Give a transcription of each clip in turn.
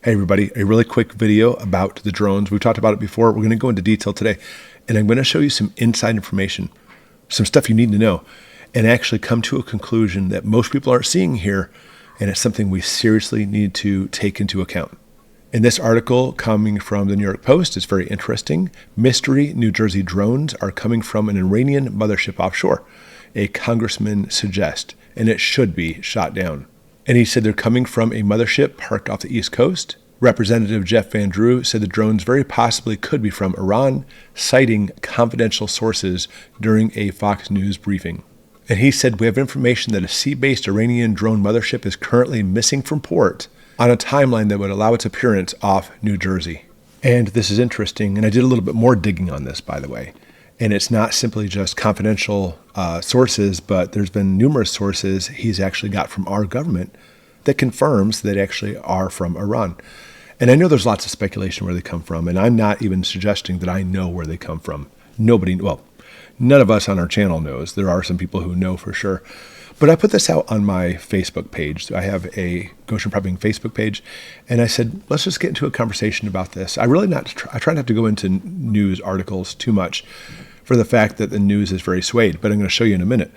Hey everybody, a really quick video about the drones. We've talked about it before. We're going to go into detail today, and I'm going to show you some inside information, some stuff you need to know, and actually come to a conclusion that most people aren't seeing here, and it's something we seriously need to take into account. In this article coming from the New York Post, it's very interesting. Mystery New Jersey drones are coming from an Iranian mothership offshore, a congressman suggests, and it should be shot down. And he said they're coming from a mothership parked off the East Coast. Representative Jeff Van Drew said the drones very possibly could be from Iran, citing confidential sources during a Fox News briefing. And he said, we have information that a sea-based Iranian drone mothership is currently missing from port on a timeline that would allow its appearance off New Jersey. And this is interesting, and I did a little bit more digging on this, by the way. And it's not simply just confidential sources, but there's been numerous sources he's actually got from our government that confirms that actually are from Iran. And I know there's lots of speculation where they come from, and I'm not even suggesting that I know where they come from. None of us on our channel knows. There are some people who know for sure. But I put this out on my Facebook page. I have a Goshen Prepping Facebook page, and I said, let's just get into a conversation about this. I try not to go into news articles too much for the fact that the news is very swayed, but I'm going to show you in a minute.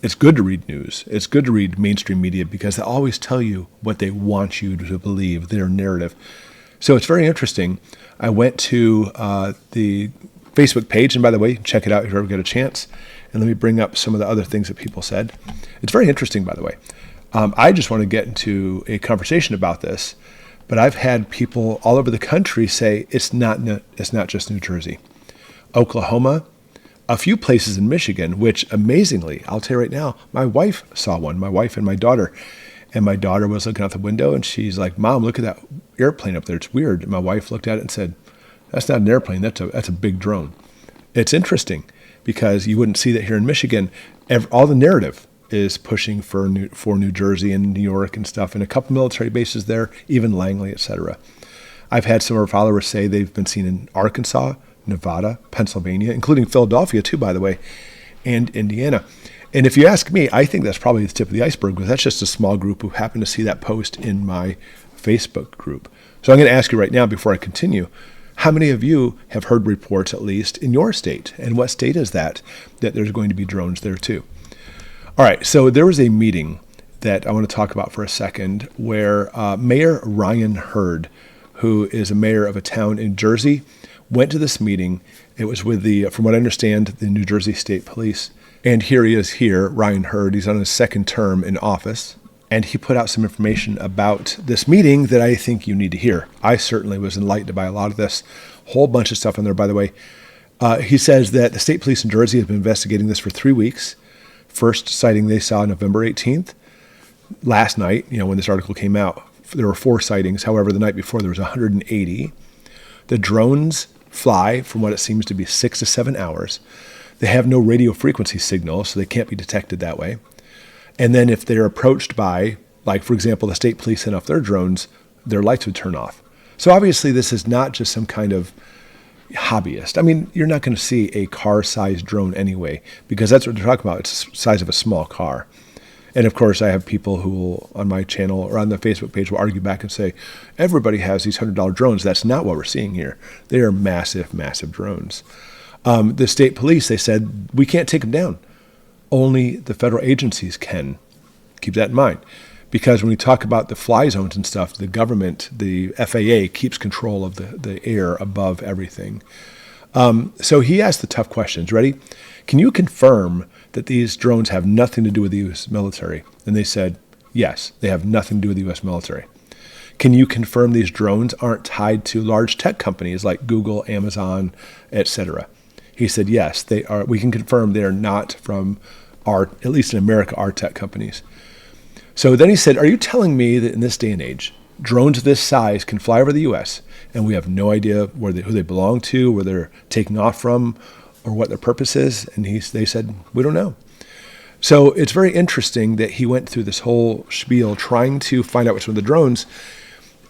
It's good to read news. It's good to read mainstream media because they always tell you what they want you to believe, their narrative. So it's very interesting. I went to the Facebook page, and by the way, check it out if you ever get a chance. And let me bring up some of the other things that people said. It's very interesting, by the way. I just want to get into a conversation about this, but I've had people all over the country say it's not just New Jersey. Oklahoma, a few places in Michigan, which amazingly, I'll tell you right now, my wife saw one, my wife and my daughter. And my daughter was looking out the window and she's like, Mom, look at that airplane up there. It's weird. And my wife looked at it and said, that's not an airplane. That's a big drone. It's interesting because you wouldn't see that here in Michigan. All the narrative is pushing for New Jersey and New York and stuff, and a couple military bases there, even Langley, etc. I've had some of our followers say they've been seen in Arkansas, Nevada, Pennsylvania, including Philadelphia too, by the way, and Indiana. And if you ask me, I think that's probably the tip of the iceberg, because that's just a small group who happened to see that post in my Facebook group. So I'm going to ask you right now before I continue, how many of you have heard reports, at least in your state? And what state is that there's going to be drones there too? All right, so there was a meeting that I want to talk about for a second where Mayor Ryan Hurd, who is a mayor of a town in Jersey, went to this meeting. It was with from what I understand, the New Jersey State Police. And here he is here, Ryan Hurd. He's on his second term in office. And he put out some information about this meeting that I think you need to hear. I certainly was enlightened by a lot of this. Whole bunch of stuff in there, by the way. He says that the state police in Jersey have been investigating this for 3 weeks. First sighting they saw November 18th. Last night, when this article came out, there were 4 sightings. However, the night before, there was 180. The drones fly from what it seems to be 6 to 7 hours. They have no radio frequency signal, so they can't be detected that way. And then if they're approached by, like, for example, the state police sent off their drones, their lights would turn off. So obviously this is not just some kind of hobbyist. I mean, you're not going to see a car-sized drone anyway, because that's what they're talking about. It's the size of a small car. And of course, I have people who will, on my channel or on the Facebook page, will argue back and say, everybody has these $100 drones. That's not what we're seeing here. They are massive, massive drones. The state police, they said, we can't take them down. Only the federal agencies can. Keep that in mind. Because when we talk about the fly zones and stuff, the government, the FAA, keeps control of the air above everything. So he asked the tough questions. Ready? Can you confirm that these drones have nothing to do with the U.S. military? And they said, yes, they have nothing to do with the U.S. military. Can you confirm these drones aren't tied to large tech companies like Google, Amazon, etc.? He said, yes, they are. We can confirm they are not from at least in America, our tech companies. So then he said, are you telling me that in this day and age, drones of this size can fly over the U.S. and we have no idea who they belong to, where they're taking off from, or what their purpose is? And they said, we don't know. So it's very interesting that he went through this whole spiel trying to find out which one of the drones.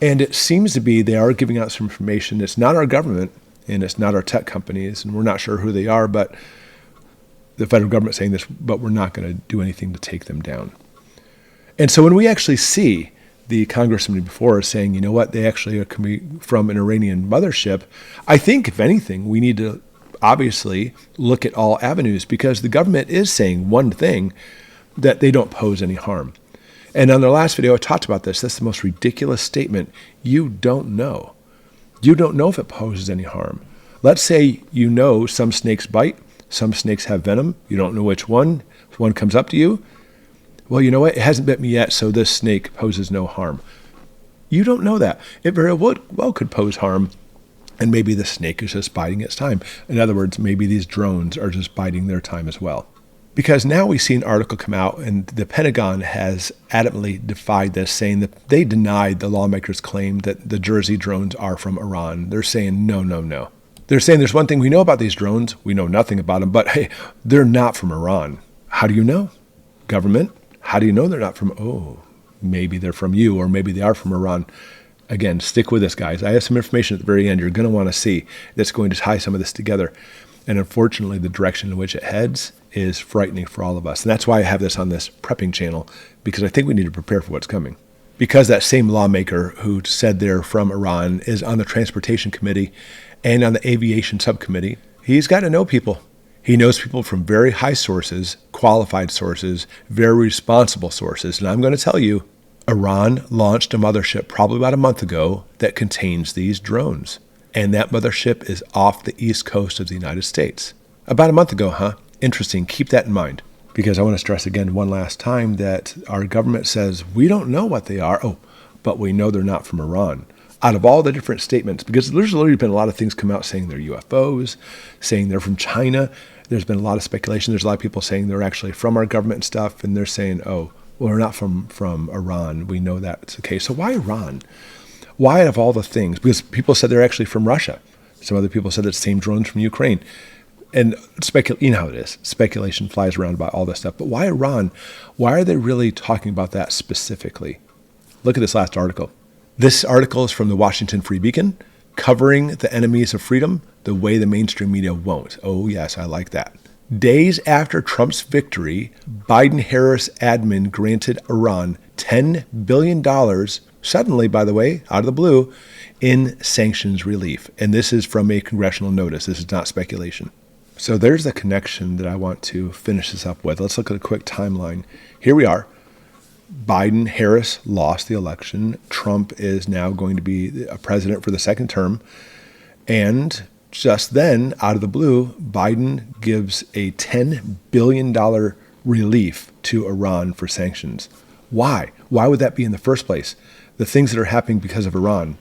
And it seems to be they are giving out some information. It's not our government and it's not our tech companies, and we're not sure who they are, but the federal government saying this, but we're not going to do anything to take them down. And so when we actually see the congressman before is saying, you know what, they actually are coming from an Iranian mothership. I think, if anything, we need to obviously look at all avenues, because the government is saying one thing, that they don't pose any harm. And on their last video, I talked about this. That's the most ridiculous statement. You don't know. You don't know if it poses any harm. Let's say you know some snakes bite, some snakes have venom. You don't know which one. If one comes up to you, well, you know what? It hasn't bit me yet, so this snake poses no harm. You don't know that. It very well could pose harm, and maybe the snake is just biding its time. In other words, maybe these drones are just biding their time as well. Because now we see an article come out, and the Pentagon has adamantly defied this, saying that they denied the lawmakers' claim that the Jersey drones are from Iran. They're saying, no. They're saying there's one thing we know about these drones. We know nothing about them, but hey, they're not from Iran. How do you know? Government, how do you know they're not from, maybe they're from you, or maybe they are from Iran. Again, stick with this, guys. I have some information at the very end you're going to want to see that's going to tie some of this together. And unfortunately, the direction in which it heads is frightening for all of us. And that's why I have this on this prepping channel, because I think we need to prepare for what's coming. Because that same lawmaker who said they're from Iran is on the Transportation Committee and on the Aviation Subcommittee, he's got to know people. He knows people from very high sources, qualified sources, very responsible sources. And I'm going to tell you, Iran launched a mothership probably about a month ago that contains these drones. And that mothership is off the east coast of the United States. About a month ago, huh? Interesting. Keep that in mind. Because I want to stress again one last time that our government says we don't know what they are. But we know they're not from Iran. Out of all the different statements, because there's literally been a lot of things come out saying they're UFOs, saying they're from China. There's been a lot of speculation. There's a lot of people saying they're actually from our government and stuff. And they're saying, well, we're not from Iran. We know that's the case. So why Iran? Why, out of all the things? Because people said they're actually from Russia. Some other people said it's the same drones from Ukraine. And you know how it is. Speculation flies around about all this stuff. But why Iran? Why are they really talking about that specifically? Look at this last article. This article is from the Washington Free Beacon, covering the enemies of freedom the way the mainstream media won't. Oh, yes, I like that. Days after Trump's victory, Biden-Harris admin granted Iran $10 billion, suddenly, by the way, out of the blue, in sanctions relief. And this is from a congressional notice. This is not speculation. So there's the connection that I want to finish this up with. Let's look at a quick timeline. Here we are. Biden-Harris lost the election. Trump is now going to be a president for the second term. And just then, out of the blue, Biden gives a $10 billion relief to Iran for sanctions. Why? Why would that be in the first place? The things that are happening because of Iran,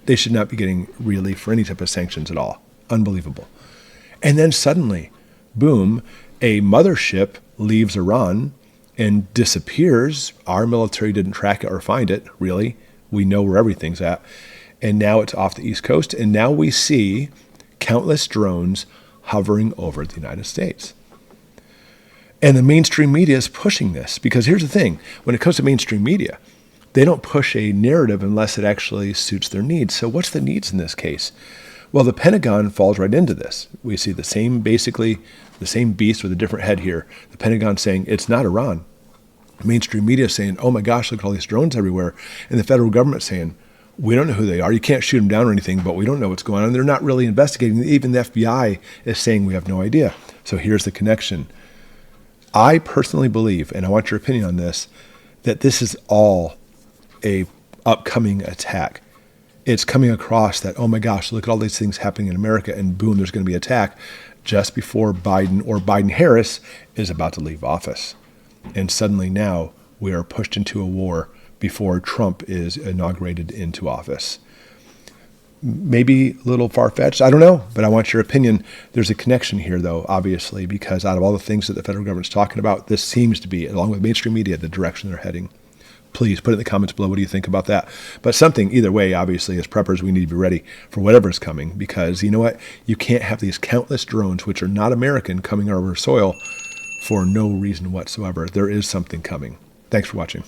they should not be getting relief for any type of sanctions at all. Unbelievable. And then suddenly, boom, a mothership leaves Iran and disappears. Our military didn't track it or find it, really. We know where everything's at. And now it's off the East Coast. And now we see countless drones hovering over the United States. And the mainstream media is pushing this. Because here's the thing. When it comes to mainstream media, they don't push a narrative unless it actually suits their needs. So what's the needs in this case? Well, the Pentagon falls right into this. We see basically the same beast with a different head here. The Pentagon saying it's not Iran. Mainstream media saying, oh my gosh, look at all these drones everywhere. And the federal government saying, we don't know who they are. You can't shoot them down or anything, but we don't know what's going on. They're not really investigating. Even the FBI is saying we have no idea. So here's the connection. I personally believe, and I want your opinion on this, that this is all a upcoming attack. It's coming across that, oh my gosh, look at all these things happening in America, and boom, there's going to be an attack just before Biden or Biden-Harris is about to leave office. And suddenly now we are pushed into a war before Trump is inaugurated into office. Maybe a little far-fetched, I don't know, but I want your opinion. There's a connection here, though, obviously, because out of all the things that the federal government's talking about, this seems to be, along with mainstream media, the direction they're heading. Please put it in the comments below. What do you think about that? But something, either way, obviously, as preppers, we need to be ready for whatever's coming, because you know what? You can't have these countless drones, which are not American, coming over soil for no reason whatsoever. There is something coming. Thanks for watching.